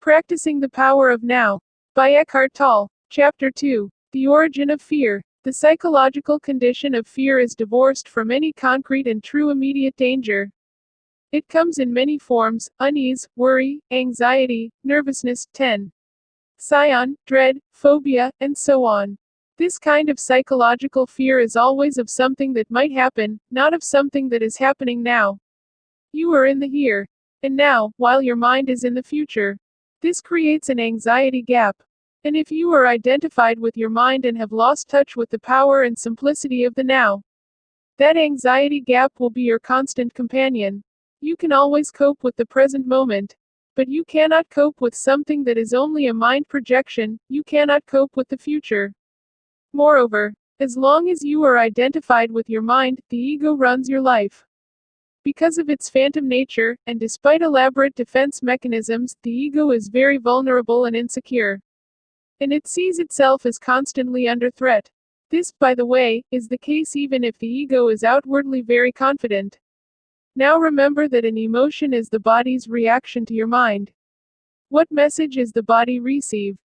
Practicing the Power of Now, by Eckhart Tolle. Chapter 2. The Origin of Fear. The psychological condition of fear is divorced from any concrete and true immediate danger. It comes in many forms: unease, worry, anxiety, nervousness, tension, dread, phobia, and so on. This kind of psychological fear is always of something that might happen, not of something that is happening now. You are in the here and now, while your mind is in the future. This creates an anxiety gap. And if you are identified with your mind and have lost touch with the power and simplicity of the now, that anxiety gap will be your constant companion. You can always cope with the present moment, but you cannot cope with something that is only a mind projection. You cannot cope with the future. Moreover, as long as you are identified with your mind, the ego runs your life. Because of its phantom nature, and despite elaborate defense mechanisms, the ego is very vulnerable and insecure. And it sees itself as constantly under threat. This, by the way, is the case even if the ego is outwardly very confident. Now remember that an emotion is the body's reaction to your mind. What message is the body receive?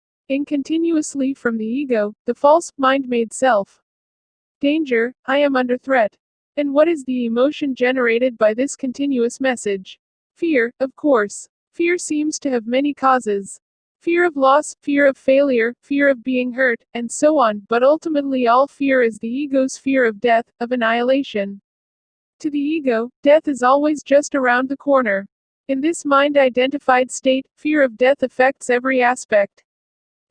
Continuously from the ego, the false, mind-made self. Danger, I am under threat. And what is the emotion generated by this continuous message? Fear, of course. Fear seems to have many causes. Fear of loss, fear of failure, fear of being hurt, and so on, but ultimately all fear is the ego's fear of death, of annihilation. To the ego, death is always just around the corner. In this mind-identified state, fear of death affects every aspect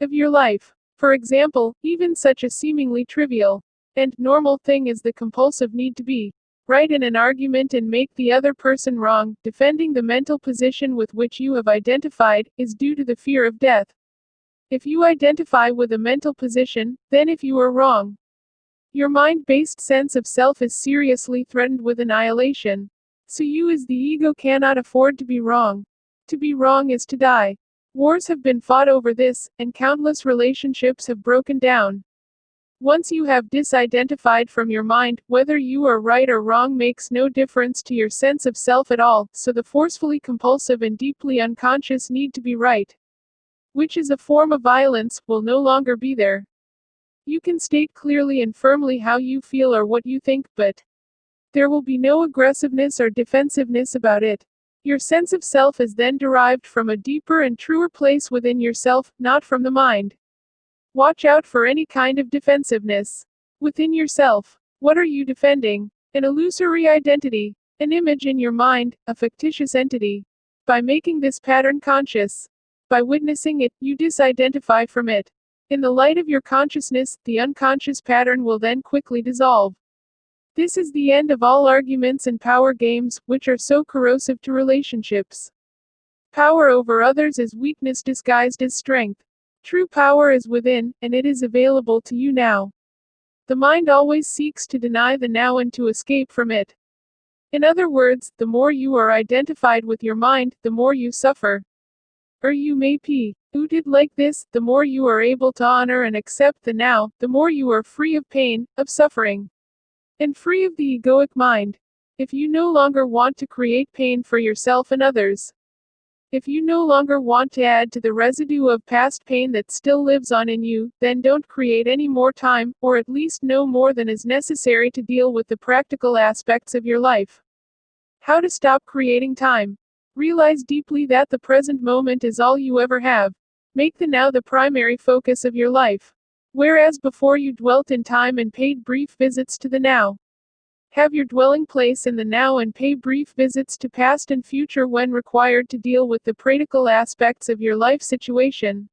of your life. For example, even such a seemingly trivial and normal thing is the compulsive need to be right in an argument and make the other person wrong. Defending the mental position with which you have identified is due to the fear of death. If you identify with a mental position, then if you are wrong, your mind-based sense of self is seriously threatened with annihilation. So you as the ego cannot afford to be wrong. To be wrong is to die. Wars have been fought over this, and countless relationships have broken down. Once you have disidentified from your mind, whether you are right or wrong makes no difference to your sense of self at all, so the forcefully compulsive and deeply unconscious need to be right, which is a form of violence, will no longer be there. You can state clearly and firmly how you feel or what you think, but there will be no aggressiveness or defensiveness about it. Your sense of self is then derived from a deeper and truer place within yourself, not from the mind. Watch out for any kind of defensiveness within yourself. What are you defending? An illusory identity, an image in your mind, a fictitious entity. By making this pattern conscious, by witnessing it, you disidentify from it. In the light of your consciousness, the unconscious pattern will then quickly dissolve. This is the end of all arguments and power games, which are so corrosive to relationships. Power over others is weakness disguised as strength. True power is within, and it is available to you now. The mind always seeks to deny the now and to escape from it. In other words, the more you are identified with your mind, the more you suffer. Or you may be rooted like this, the more you are able to honor and accept the now, the more you are free of pain, of suffering, and free of the egoic mind. If you no longer want to create pain for yourself and others, if you no longer want to add to the residue of past pain that still lives on in you, then don't create any more time, or at least no more than is necessary to deal with the practical aspects of your life. How to stop creating time? Realize deeply that the present moment is all you ever have. Make the now the primary focus of your life. Whereas before you dwelt in time and paid brief visits to the now, have your dwelling place in the now and pay brief visits to past and future when required to deal with the practical aspects of your life situation.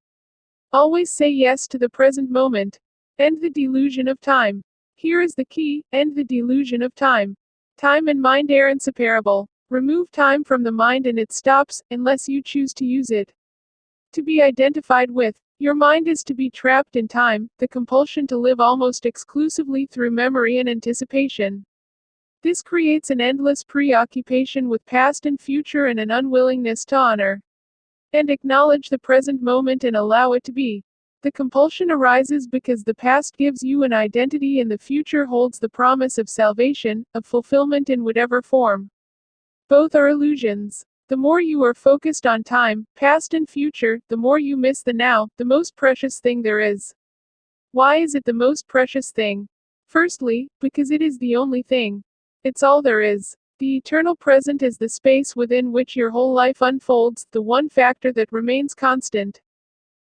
Always say yes to the present moment. End the delusion of time. Here is the key: end the delusion of time. Time and mind are inseparable. Remove time from the mind and it stops, unless you choose to use it. To be identified with your mind is to be trapped in time, the compulsion to live almost exclusively through memory and anticipation. This creates an endless preoccupation with past and future and an unwillingness to honor and acknowledge the present moment and allow it to be. The compulsion arises because the past gives you an identity and the future holds the promise of salvation, of fulfillment in whatever form. Both are illusions. The more you are focused on time, past and future, the more you miss the now, the most precious thing there is. Why is it the most precious thing? Firstly, because it is the only thing. It's all there is. The eternal present is the space within which your whole life unfolds, the one factor that remains constant.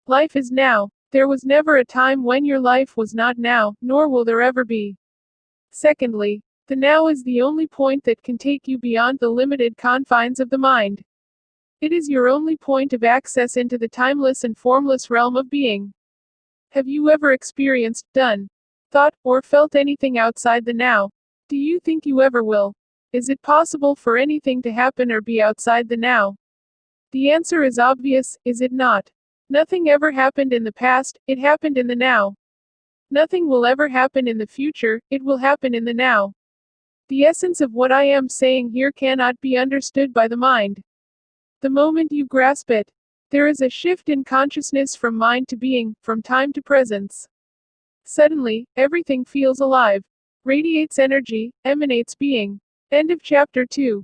Life is now. There was never a time when your life was not now, nor will there ever be. Secondly, the now is the only point that can take you beyond the limited confines of the mind. It is your only point of access into the timeless and formless realm of being. Have you ever experienced, done, thought, or felt anything outside the now? Do you think you ever will? Is it possible for anything to happen or be outside the now? The answer is obvious, is it not? Nothing ever happened in the past, it happened in the now. Nothing will ever happen in the future, it will happen in the now. The essence of what I am saying here cannot be understood by the mind. The moment you grasp it, there is a shift in consciousness from mind to being, from time to presence. Suddenly, everything feels alive, radiates energy, emanates being. End of chapter 2.